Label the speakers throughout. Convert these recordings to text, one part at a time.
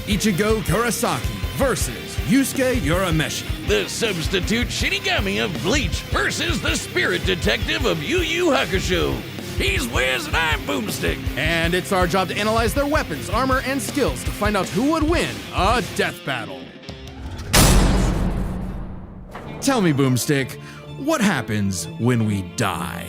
Speaker 1: Ichigo Kurosaki versus Yusuke Urameshi.
Speaker 2: The substitute Shinigami of Bleach versus the spirit detective of Yu Yu Hakusho. He's Wiz and I'm Boomstick.
Speaker 1: And it's our job to analyze their weapons, armor, and skills to find out who would win a death battle. Tell me, Boomstick, what happens when we die?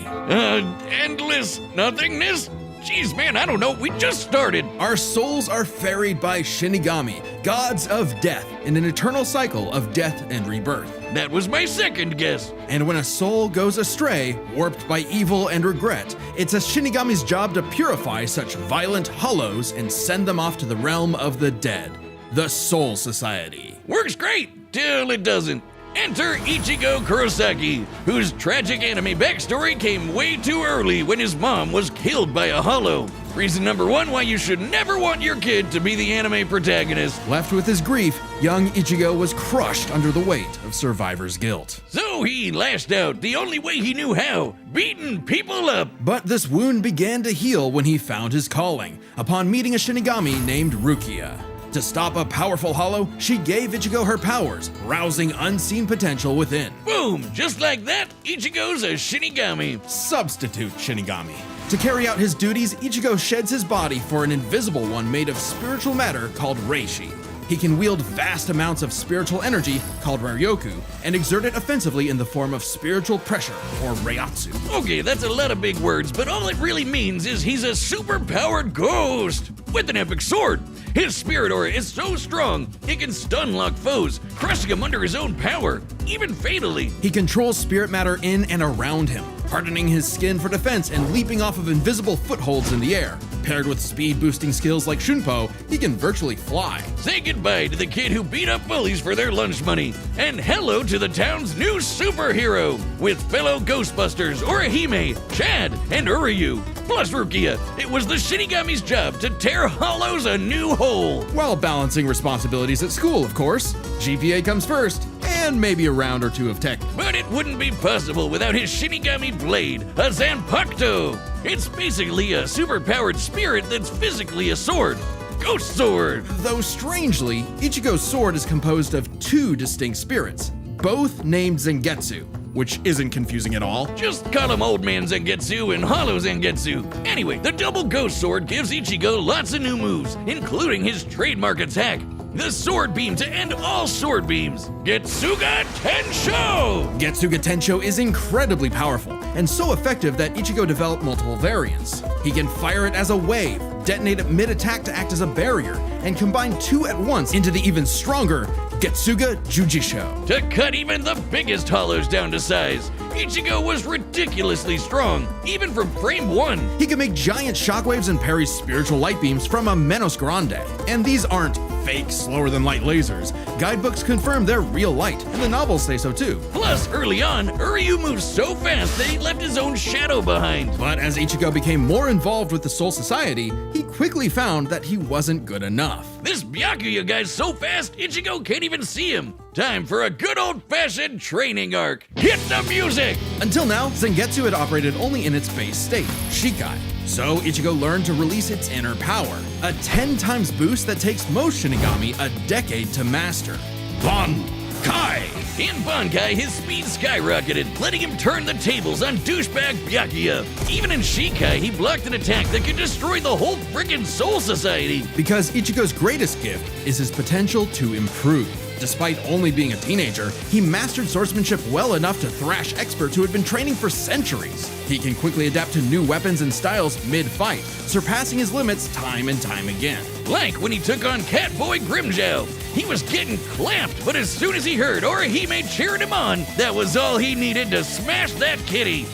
Speaker 2: Endless nothingness? Jeez, man, I don't know. We just started.
Speaker 1: Our souls are ferried by Shinigami, gods of death, in an eternal cycle of death and rebirth.
Speaker 2: That was my second guess.
Speaker 1: And when a soul goes astray, warped by evil and regret, it's a Shinigami's job to purify such violent hollows and send them off to the realm of the dead, the Soul Society.
Speaker 2: Works great, till it doesn't. Enter Ichigo Kurosaki, whose tragic anime backstory came way too early when his mom was killed by a hollow. Reason number one why you should never want your kid to be the anime protagonist.
Speaker 1: Left with his grief, young Ichigo was crushed under the weight of survivor's guilt.
Speaker 2: So he lashed out the only way he knew how, beating people up.
Speaker 1: But this wound began to heal when he found his calling, upon meeting a Shinigami named Rukia. To stop a powerful hollow, she gave Ichigo her powers, rousing unseen potential within.
Speaker 2: Boom! Just like that, Ichigo's a Shinigami.
Speaker 1: Substitute Shinigami. To carry out his duties, Ichigo sheds his body for an invisible one made of spiritual matter called Reishi. He can wield vast amounts of spiritual energy, called Ryoku, and exert it offensively in the form of spiritual pressure, or Reiatsu.
Speaker 2: Okay, that's a lot of big words, but all it really means is he's a super-powered ghost with an epic sword. His spirit aura is so strong, it can stun-lock foes, crushing them under his own power, even fatally.
Speaker 1: He controls spirit matter in and around him, hardening his skin for defense and leaping off of invisible footholds in the air. Paired with speed-boosting skills like Shunpo, he can virtually fly.
Speaker 2: Say goodbye to the kid who beat up bullies for their lunch money, and hello to the town's new superhero, with fellow Ghostbusters Orihime, Chad, and Uryu. Plus Rukia, it was the Shinigami's job to tear hollows a new hole.
Speaker 1: While balancing responsibilities at school, of course. GPA comes first, and maybe a round or two of tech.
Speaker 2: But it wouldn't be possible without his Shinigami blade, a Zanpakuto. It's basically a superpowered spirit that's physically a sword. Ghost Sword!
Speaker 1: Though strangely, Ichigo's sword is composed of two distinct spirits, both named Zangetsu, which isn't confusing at all.
Speaker 2: Just call him Old Man Zangetsu and Hollow Zangetsu. Anyway, the double Ghost Sword gives Ichigo lots of new moves, including his trademark attack, the Sword Beam to end all sword beams, Getsuga Tensho!
Speaker 1: Getsuga Tensho is incredibly powerful, and so effective that Ichigo developed multiple variants. He can fire it as a wave, detonate it mid-attack to act as a barrier, and combine two at once into the even stronger Getsuga Jujisho.
Speaker 2: To cut even the biggest hollows down to size, Ichigo was ridiculously strong, even from frame 1.
Speaker 1: He can make giant shockwaves and parry spiritual light beams from a Menos Grande. And these aren't fake, slower-than-light lasers. Guidebooks confirm they're real light, and the novels say so too.
Speaker 2: Plus, early on, Uryu moved so fast that he left his own shadow behind.
Speaker 1: But as Ichigo became more involved with the Soul Society, he quickly found that he wasn't good enough.
Speaker 2: This Byakuya guy's so fast, Ichigo can't even see him. Time for a good old-fashioned training arc. Hit the music!
Speaker 1: Until now, Zangetsu had operated only in its base state, Shikai. So Ichigo learned to release its inner power, a 10 times boost that takes most Shinigami a decade to master. Bankai!
Speaker 2: In Bankai, his speed skyrocketed, letting him turn the tables on douchebag Byakuya. Even in Shikai, he blocked an attack that could destroy the whole friggin' Soul Society.
Speaker 1: Because Ichigo's greatest gift is his potential to improve. Despite only being a teenager, he mastered swordsmanship well enough to thrash experts who had been training for centuries. He can quickly adapt to new weapons and styles mid-fight, surpassing his limits time and time again.
Speaker 2: Like when he took on Catboy Grimmjow. He was getting clamped, but as soon as he heard Orihime cheering him on, that was all he needed to smash that kitty.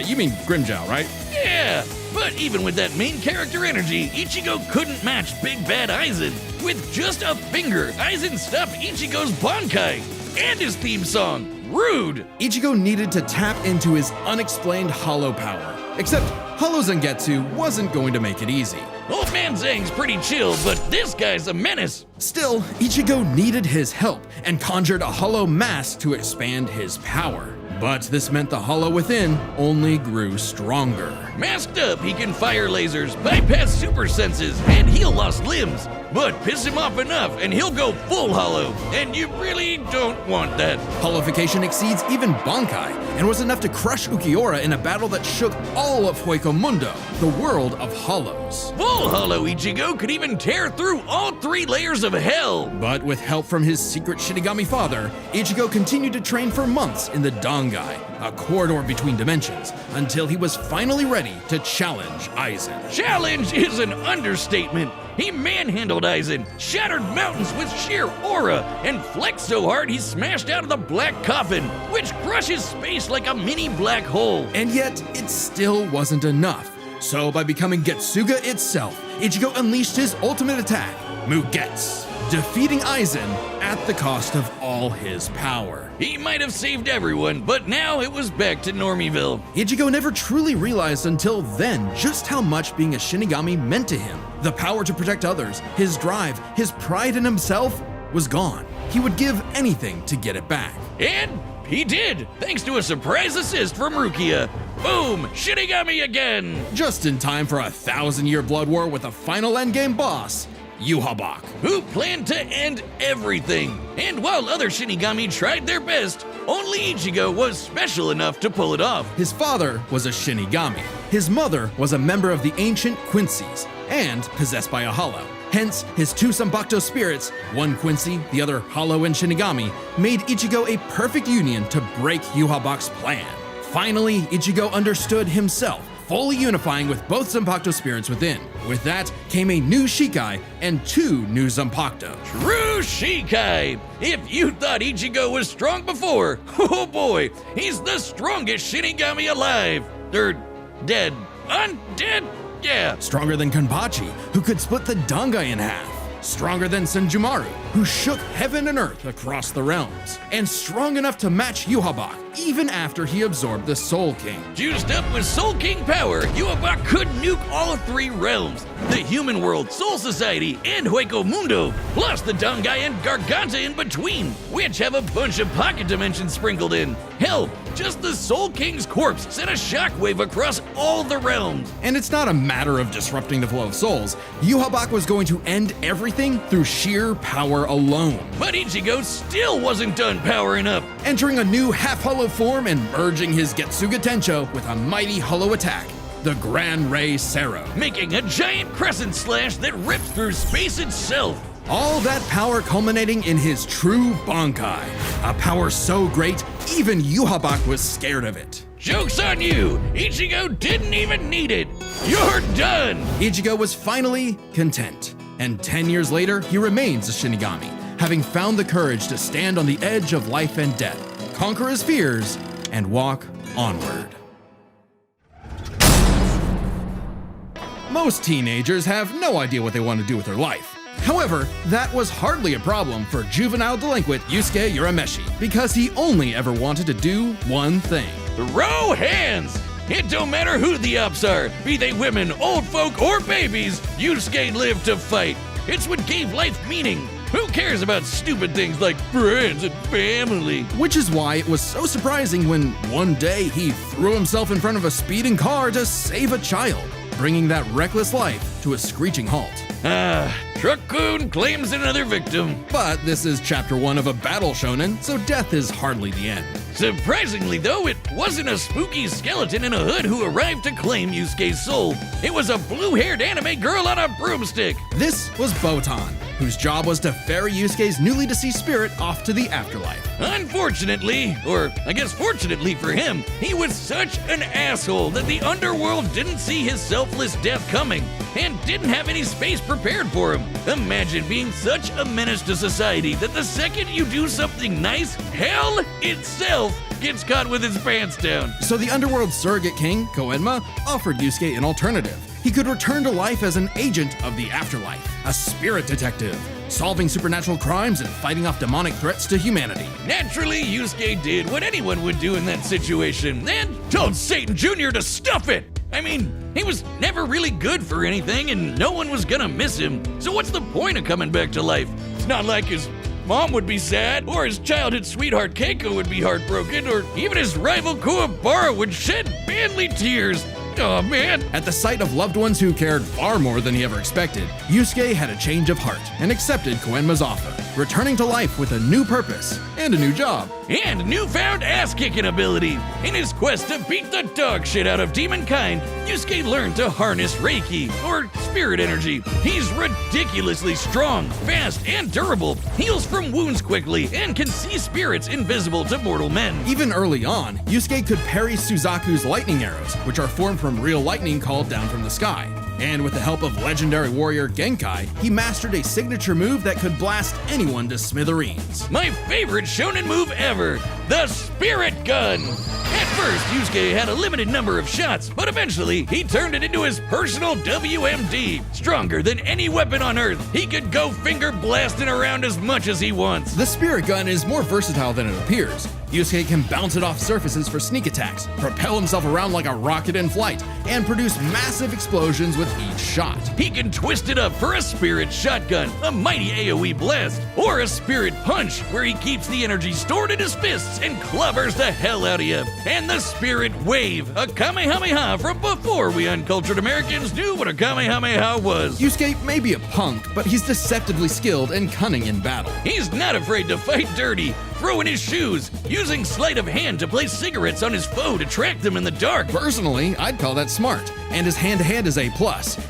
Speaker 1: You mean Grimmjow, right?
Speaker 2: Yeah, but even with that main character energy, Ichigo couldn't match Big Bad Aizen. With just a finger, Aizen stopped Ichigo's Bankai and his theme song, Rude.
Speaker 1: Ichigo needed to tap into his unexplained hollow power. Except Hollow Zangetsu wasn't going to make it easy.
Speaker 2: Old Man Zang's pretty chill, but this guy's a menace.
Speaker 1: Still, Ichigo needed his help and conjured a hollow mask to expand his power. But this meant the hollow within only grew stronger.
Speaker 2: Masked up, he can fire lasers, bypass super senses, and heal lost limbs. But piss him off enough and he'll go full hollow, and you really don't want that.
Speaker 1: Hollowification exceeds even Bankai, and was enough to crush Ukiura in a battle that shook all of Hueco Mundo, the world of hollows.
Speaker 2: Full hollow Ichigo could even tear through all 3 layers of hell.
Speaker 1: But with help from his secret Shinigami father, Ichigo continued to train for months in the Dangai, a corridor between dimensions, until he was finally ready to challenge Aizen.
Speaker 2: Challenge is an understatement. He manhandled Aizen, shattered mountains with sheer aura, and flexed so hard he smashed out of the black coffin, which crushes space like a mini black hole.
Speaker 1: And yet, it still wasn't enough. So by becoming Getsuga itself, Ichigo unleashed his ultimate attack, Mugetsu, defeating Aizen at the cost of all his power.
Speaker 2: He might have saved everyone, but now it was back to Normieville.
Speaker 1: Ichigo never truly realized until then just how much being a Shinigami meant to him. The power to protect others, his drive, his pride in himself was gone. He would give anything to get it back.
Speaker 2: And he did, thanks to a surprise assist from Rukia. Boom! Shinigami again!
Speaker 1: Just in time for a 1,000-year blood war with a final endgame boss, Yhwach,
Speaker 2: who planned to end everything. And while other Shinigami tried their best, only Ichigo was special enough to pull it off.
Speaker 1: His father was a Shinigami. His mother was a member of the ancient Quincy's and possessed by a hollow. Hence, his 2 Zanpakuto spirits, one Quincy, the other hollow and Shinigami, made Ichigo a perfect union to break Yhwach's plan. Finally, Ichigo understood himself, fully unifying with both Zanpakuto spirits within. With that came a new Shikai and 2 new Zanpakuto.
Speaker 2: True Shikai! If you thought Ichigo was strong before, oh boy, he's the strongest Shinigami alive. Dead. Undead? Yeah.
Speaker 1: Stronger than Kanbachi, who could split the Dangai in half. Stronger than Senjumaru, who shook heaven and earth across the realms. And strong enough to match Yhwach, even after he absorbed the Soul King.
Speaker 2: Juiced up with Soul King power, Yhwach could nuke all 3 realms. The human world, Soul Society, and Hueco Mundo, plus the Dangai and Garganta in between, which have a bunch of pocket dimensions sprinkled in. Hell, just the Soul King's corpse sent a shockwave across all the realms.
Speaker 1: And it's not a matter of disrupting the flow of souls. Yhwach was going to end everything through sheer power alone.
Speaker 2: But Ichigo still wasn't done powering up.
Speaker 1: Entering a new half-hollow form and merging his Getsuga Tencho with a mighty hollow attack, the Gran Ray Sero.
Speaker 2: Making a giant crescent slash that rips through space itself.
Speaker 1: All that power culminating in his true Bankai. A power so great, even Yhwach was scared of it.
Speaker 2: Joke's on you! Ichigo didn't even need it! You're done!
Speaker 1: Ichigo was finally content. And 10 years later, he remains a Shinigami, having found the courage to stand on the edge of life and death, conquer his fears, and walk onward. Most teenagers have no idea what they want to do with their life. However, that was hardly a problem for juvenile delinquent Yusuke Urameshi, because he only ever wanted to do one thing.
Speaker 2: Throw hands! It don't matter who the ops are, be they women, old folk, or babies, Yusuke lived to fight. It's what gave life meaning. Who cares about stupid things like friends and family?
Speaker 1: Which is why it was so surprising when one day he threw himself in front of a speeding car to save a child, bringing that reckless life to a screeching halt.
Speaker 2: Truck-kun claims another victim.
Speaker 1: But this is chapter 1 of a battle shonen, so death is hardly the end.
Speaker 2: Surprisingly though, it wasn't a spooky skeleton in a hood who arrived to claim Yusuke's soul. It was a blue-haired anime girl on a broomstick.
Speaker 1: This was Botan, whose job was to ferry Yusuke's newly deceased spirit off to the afterlife.
Speaker 2: Unfortunately, or I guess fortunately for him, he was such an asshole that the underworld didn't see his selfless death coming and didn't have any space prepared for him. Imagine being such a menace to society that the second you do something nice, hell itself gets caught with its pants down.
Speaker 1: So the underworld surrogate king, Koenma, offered Yusuke an alternative. He could return to life as an agent of the afterlife, a spirit detective, solving supernatural crimes and fighting off demonic threats to humanity.
Speaker 2: Naturally, Yusuke did what anyone would do in that situation, and told Satan Jr. to stuff it! I mean, he was never really good for anything and no one was gonna miss him, so what's the point of coming back to life? It's not like his mom would be sad, or his childhood sweetheart Keiko would be heartbroken, or even his rival Kuwabara would shed manly tears. Oh man.
Speaker 1: At the sight of loved ones who cared far more than he ever expected, Yusuke had a change of heart and accepted Koenma's offer, returning to life with a new purpose and a new job.
Speaker 2: And newfound ass-kicking ability. In his quest to beat the dog shit out of demon kind, Yusuke learned to harness Reiki, or spirit energy. He's ridiculously strong, fast, and durable, heals from wounds quickly, and can see spirits invisible to mortal men.
Speaker 1: Even early on, Yusuke could parry Suzaku's lightning arrows, which are formed from real lightning called down from the sky. And with the help of legendary warrior Genkai, he mastered a signature move that could blast anyone to smithereens.
Speaker 2: My favorite shonen move ever, the Spirit Gun! At first, Yusuke had a limited number of shots, but eventually he turned it into his personal WMD. Stronger than any weapon on Earth, he could go finger blasting around as much as he wants.
Speaker 1: The Spirit Gun is more versatile than it appears. Yusuke can bounce it off surfaces for sneak attacks, propel himself around like a rocket in flight, and produce massive explosions with each shot.
Speaker 2: He can twist it up for a Spirit Shotgun, a mighty AoE blast, or a Spirit Punch, where he keeps the energy stored in his fists and clobbers the hell out of you. And the Spirit Wave, a Kamehameha from before we uncultured Americans knew what a Kamehameha was.
Speaker 1: Yusuke may be a punk, but he's deceptively skilled and cunning in battle.
Speaker 2: He's not afraid to fight dirty, throw in his shoes, using sleight of hand to place cigarettes on his foe to track them in the dark.
Speaker 1: Personally, I'd call that smart, and his hand-to-hand is A+.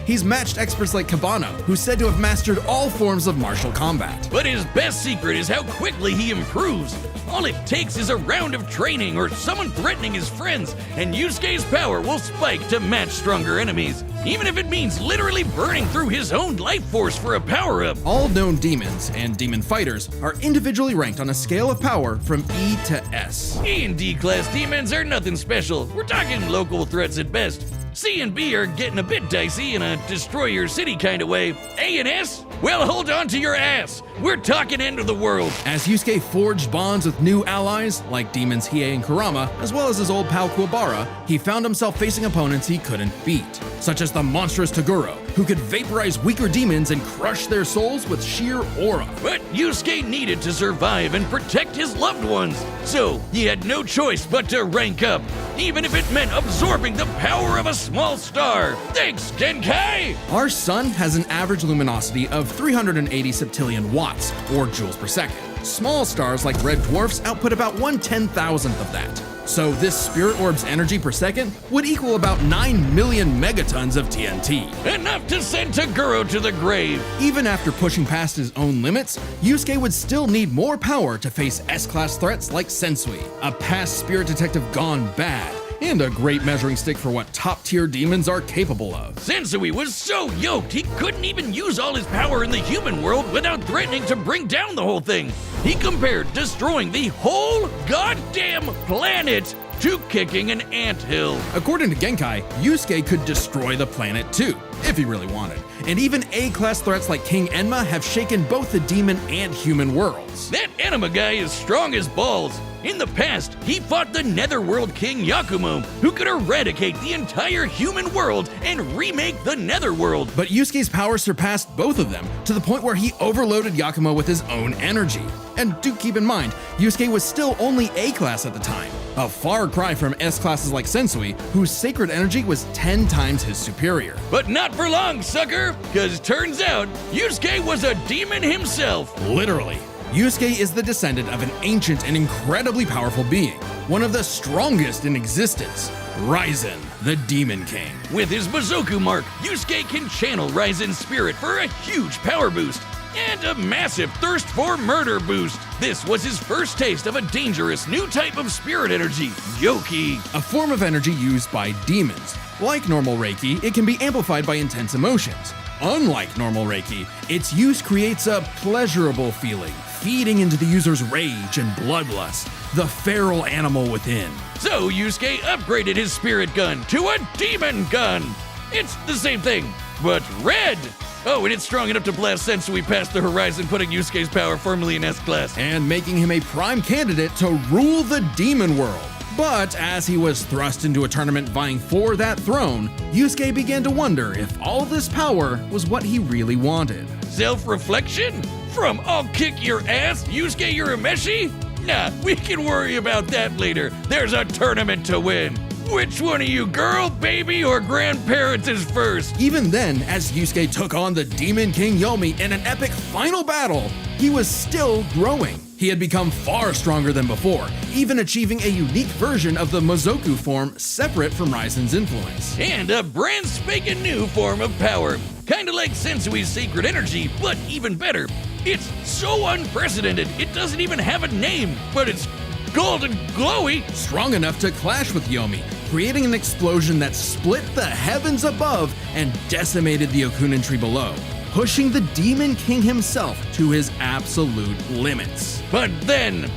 Speaker 1: He's matched experts like Kabano, who's said to have mastered all forms of martial combat.
Speaker 2: But his best secret is how quickly he improves. All it takes is a round of training or someone threatening his friends, and Yusuke's power will spike to match stronger enemies, even if it means literally burning through his own life force for a power-up.
Speaker 1: All known demons and demon fighters are individually ranked on a scale of power from E to S.
Speaker 2: E and D class demons are nothing special. We're talking local threats at best. C and B are getting a bit dicey in a destroy your city kind of way. A and S? Well, hold on to your ass. We're talking end of the world.
Speaker 1: As Yusuke forged bonds with new allies, like demons Hiei and Kurama, as well as his old pal Kuwabara, he found himself facing opponents he couldn't beat, such as the monstrous Toguro, who could vaporize weaker demons and crush their souls with sheer aura.
Speaker 2: But Yusuke needed to survive and protect his loved ones, so he had no choice but to rank up, even if it meant absorbing the power of a small star. Thanks, Genkai!
Speaker 1: Our sun has an average luminosity of 380 septillion watts, or joules per second. Small stars like red dwarfs output about 1/10,000th of that. So this spirit orb's energy per second would equal about 9 million megatons of TNT.
Speaker 2: Enough to send Toguro to the grave.
Speaker 1: Even after pushing past his own limits, Yusuke would still need more power to face S-class threats like Sensui, a past spirit detective gone bad, and a great measuring stick for what top-tier demons are capable of.
Speaker 2: Sensui was so yoked he couldn't even use all his power in the human world without threatening to bring down the whole thing. He compared destroying the whole goddamn planet to kicking an anthill.
Speaker 1: According to Genkai, Yusuke could destroy the planet too, if he really wanted. And even A-class threats like King Enma have shaken both the demon and human worlds.
Speaker 2: That Enema guy is strong as balls. In the past, he fought the Netherworld King Yakumo, who could eradicate the entire human world and remake the Netherworld.
Speaker 1: But Yusuke's power surpassed both of them, to the point where he overloaded Yakumo with his own energy. And do keep in mind, Yusuke was still only A-class at the time, a far cry from S-classes like Sensui, whose sacred energy was 10 times his superior.
Speaker 2: But not for long, sucker, cause turns out, Yusuke was a demon himself.
Speaker 1: Literally. Yusuke is the descendant of an ancient and incredibly powerful being, one of the strongest in existence, Raizen, the Demon King.
Speaker 2: With his Bazoku mark, Yusuke can channel Raizen's spirit for a huge power boost and a massive thirst for murder boost. This was his first taste of a dangerous new type of spirit energy, Yoki,
Speaker 1: a form of energy used by demons. Like normal Reiki, it can be amplified by intense emotions. Unlike normal Reiki, its use creates a pleasurable feeling, feeding into the user's rage and bloodlust, the feral animal within.
Speaker 2: So Yusuke upgraded his spirit gun to a demon gun. It's the same thing, but red. Oh, and it's strong enough to blast Sensui past the horizon, putting Yusuke's power firmly in S-class.
Speaker 1: And making him a prime candidate to rule the demon world. But as he was thrust into a tournament vying for that throne, Yusuke began to wonder if all this power was what he really wanted.
Speaker 2: Self-reflection? From "I'll kick your ass, Yusuke Urameshi"? Nah, we can worry about that later. There's a tournament to win. Which one of you, girl, baby, or grandparents is first?
Speaker 1: Even then, as Yusuke took on the Demon King Yomi in an epic final battle, he was still growing. He had become far stronger than before, even achieving a unique version of the Mozoku form separate from Raizen's influence.
Speaker 2: And a brand spanking new form of power. Kinda like Sensui's sacred energy, but even better. It's so unprecedented, it doesn't even have a name, but it's golden glowy.
Speaker 1: Strong enough to clash with Yomi, creating an explosion that split the heavens above and decimated the Okunin tree below, pushing the Demon King himself to his absolute limits.
Speaker 2: But then,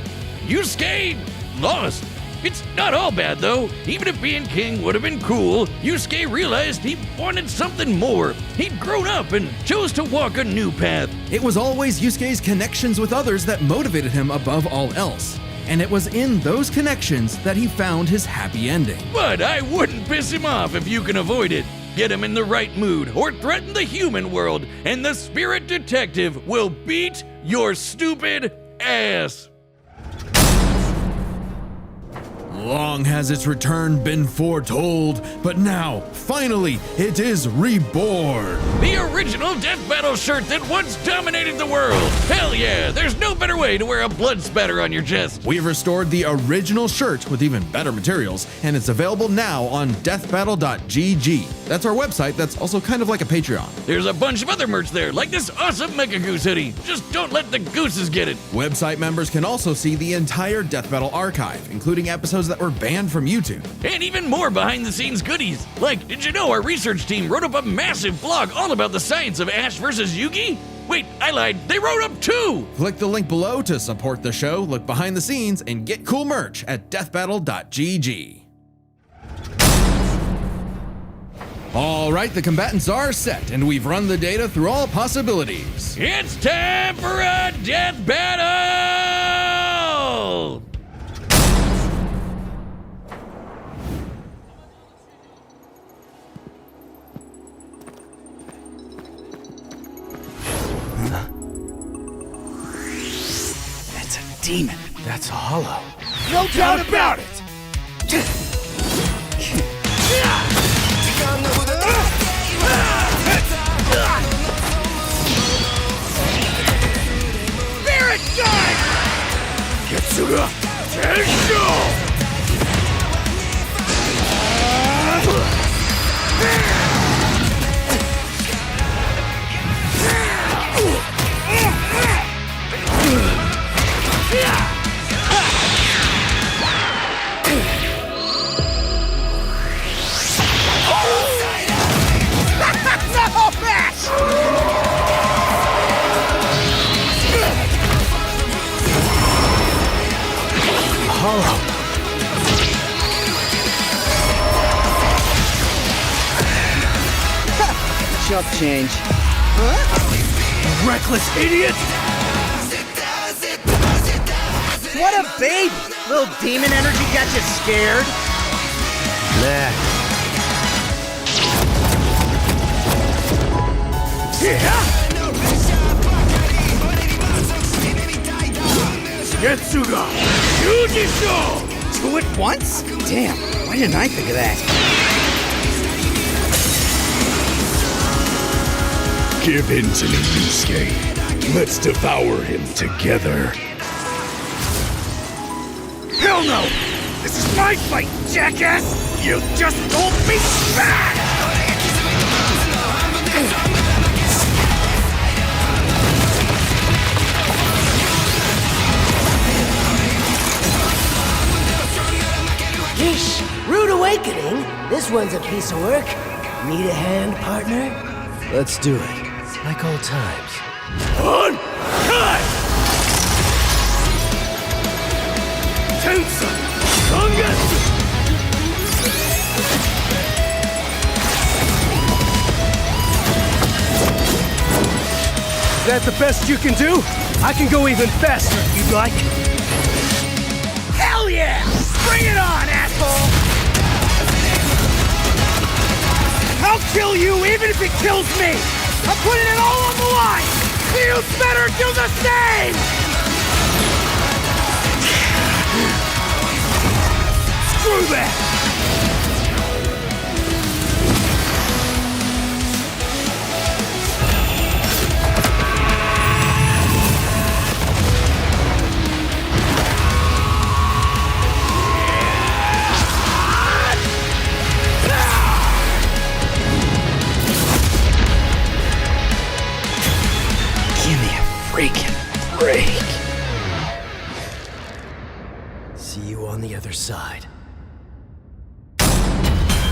Speaker 2: Yusuke lost. It's not all bad though. Even if being king would have been cool, Yusuke realized he wanted something more. He'd grown up and chose to walk a new path.
Speaker 1: It was always Yusuke's connections with others that motivated him above all else. And it was in those connections that he found his happy ending.
Speaker 2: But I wouldn't piss him off if you can avoid it. Get him in the right mood or threaten the human world, and the spirit detective will beat your stupid ass.
Speaker 1: Long has its return been foretold, but now, finally, it is reborn.
Speaker 2: The original Death Battle shirt that once dominated the world. Hell yeah, there's no better way to wear a blood spatter on your chest.
Speaker 1: We've restored the original shirt with even better materials, and it's available now on deathbattle.gg. That's our website that's also kind of like a Patreon.
Speaker 2: There's a bunch of other merch there, like this awesome Mecha Goose hoodie. Just don't let the gooses get it.
Speaker 1: Website members can also see the entire Death Battle archive, including episodes that were banned from YouTube.
Speaker 2: And even more behind-the-scenes goodies. Like, did you know our research team wrote up a massive blog all about the science of Ash versus Yugi? Wait, I lied. They wrote up 2!
Speaker 1: Click the link below to support the show, look behind the scenes, and get cool merch at deathbattle.gg. All right, the combatants are set, and we've run the data through all possibilities.
Speaker 2: It's time for a death battle!
Speaker 3: That's a demon.
Speaker 4: That's a hollow.
Speaker 3: No doubt about it! Spirit Guide! Getsuga Tensho! No match!
Speaker 4: Hollow.
Speaker 3: Chump change.
Speaker 4: Reckless idiot!
Speaker 3: What a baby! Little demon energy got you scared?
Speaker 4: Nah.
Speaker 2: Getsuga! Yujisho!
Speaker 3: 2 at once? Damn, why didn't I think of that?
Speaker 5: Give in to me, Yusuke. Let's devour him together.
Speaker 3: Hell no! This is my fight, jackass! You just told me back!
Speaker 6: Yeesh, rude awakening. This one's a piece of work. Need a hand, partner?
Speaker 4: Let's do it. Like old times.
Speaker 5: On time! Tensa! Sangetsu!
Speaker 4: Is that the best you can do? I can go even faster if you'd like.
Speaker 3: Hell yeah! Bring it on, asshole! I'll kill you even if it kills me! I'm putting it all on the line! You better do the same! Screw that!
Speaker 6: Freaking break. See you on the other side.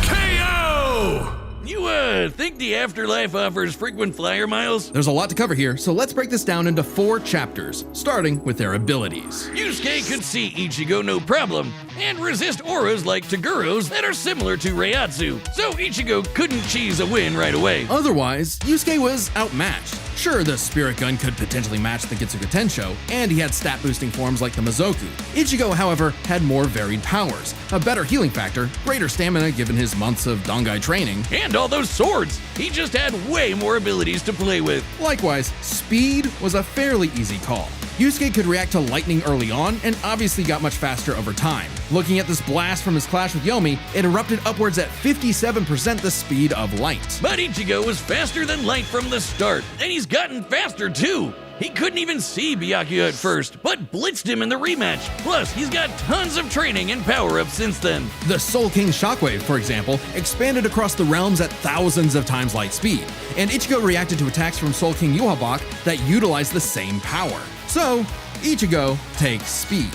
Speaker 5: KO!
Speaker 2: You, think the afterlife offers frequent flyer miles?
Speaker 1: There's a lot to cover here, so let's break this down into 4 chapters, starting with their abilities.
Speaker 2: Yusuke could see Ichigo no problem, and resist auras like Togoro's that are similar to Reiatsu, so Ichigo couldn't cheese a win right away.
Speaker 1: Otherwise, Yusuke was outmatched. Sure, the Spirit Gun could potentially match the Getsuga Tensho, and he had stat-boosting forms like the Mizoku. Ichigo, however, had more varied powers, a better healing factor, greater stamina given his months of Dangai training,
Speaker 2: And all those swords! He just had way more abilities to play with.
Speaker 1: Likewise, speed was a fairly easy call. Yusuke could react to lightning early on and obviously got much faster over time. Looking at this blast from his clash with Yomi, it erupted upwards at 57% the speed of light.
Speaker 2: But Ichigo was faster than light from the start, and he's gotten faster too. He couldn't even see Byakuya at first, but blitzed him in the rematch. Plus, he's got tons of training and power-ups since then.
Speaker 1: The Soul King Shockwave, for example, expanded across the realms at thousands of times light speed, and Ichigo reacted to attacks from Soul King Yuhabak that utilized the same power. So, Ichigo takes speed.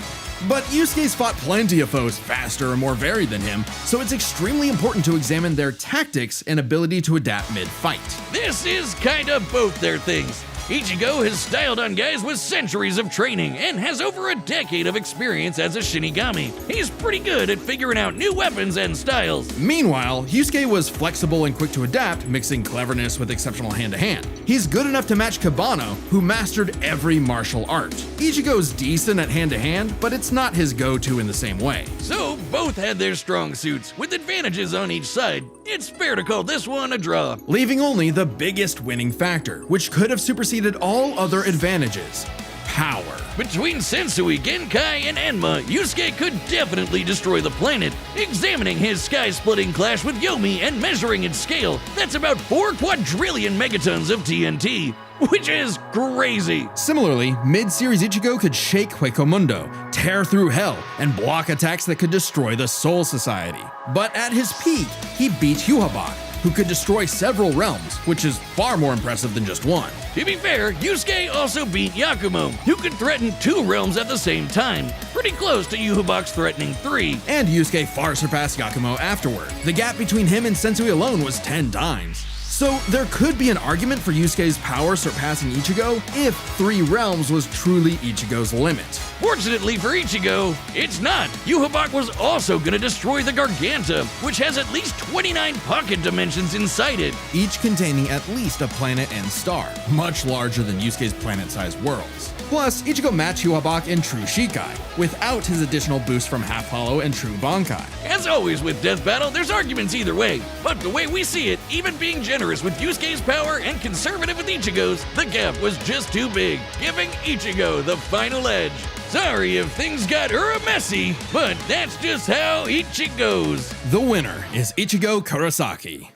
Speaker 1: But Yusuke's fought plenty of foes faster and more varied than him, so it's extremely important to examine their tactics and ability to adapt mid-fight.
Speaker 2: This is kinda both their things. Ichigo has styled on guys with centuries of training and has over a decade of experience as a Shinigami. He's pretty good at figuring out new weapons and styles.
Speaker 1: Meanwhile, Yusuke was flexible and quick to adapt, mixing cleverness with exceptional hand-to-hand. He's good enough to match Kabano, who mastered every martial art. Ichigo's decent at hand-to-hand, but it's not his go-to in the same way.
Speaker 2: So, both had their strong suits, with advantages on each side. It's fair to call this one a draw.
Speaker 1: Leaving only the biggest winning factor, which could have superseded all other advantages: power.
Speaker 2: Between Sensui, Genkai, and Enma, Yusuke could definitely destroy the planet. Examining his sky-splitting clash with Yomi and measuring its scale, that's about 4 quadrillion megatons of TNT, which is crazy.
Speaker 1: Similarly, mid-series Ichigo could shake Huecomundo, tear through hell, and block attacks that could destroy the Soul Society. But at his peak, he beat Yuhabak, who could destroy several realms, which is far more impressive than just one.
Speaker 2: To be fair, Yusuke also beat Yakumo, who could threaten 2 realms at the same time, pretty close to Yuhabak's threatening 3.
Speaker 1: And Yusuke far surpassed Yakumo afterward. The gap between him and Sensui alone was 10 times. So there could be an argument for Yusuke's power surpassing Ichigo if 3 realms was truly Ichigo's limit.
Speaker 2: Fortunately for Ichigo, it's not. Yuhabak was also gonna destroy the Garganta, which has at least 29 pocket dimensions inside it.
Speaker 1: Each containing at least a planet and star, much larger than Yusuke's planet-sized worlds. Plus, Ichigo matched Yuhabak in True Shikai, without his additional boost from Half Hollow and True Bankai.
Speaker 2: As always with Death Battle, there's arguments either way, but the way we see it, even being generous with Yusuke's power and conservative with Ichigo's, the gap was just too big, giving Ichigo the final edge. Sorry if things got messy, but that's just how Ichi goes.
Speaker 1: The winner is Ichigo Kurosaki.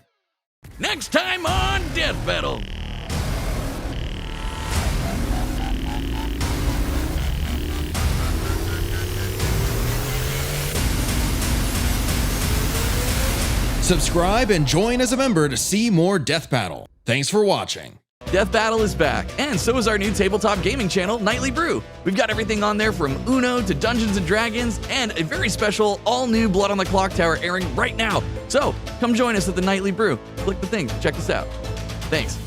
Speaker 2: Next time on Death Battle.
Speaker 1: Subscribe and join as a member to see more Death Battle. Thanks for watching.
Speaker 7: Death Battle is back, and so is our new tabletop gaming channel, Nightly Brew. We've got everything on there from Uno to Dungeons & Dragons, and a very special all-new Blood on the Clock Tower airing right now. So, come join us at the Nightly Brew. Click the thing, check us out. Thanks.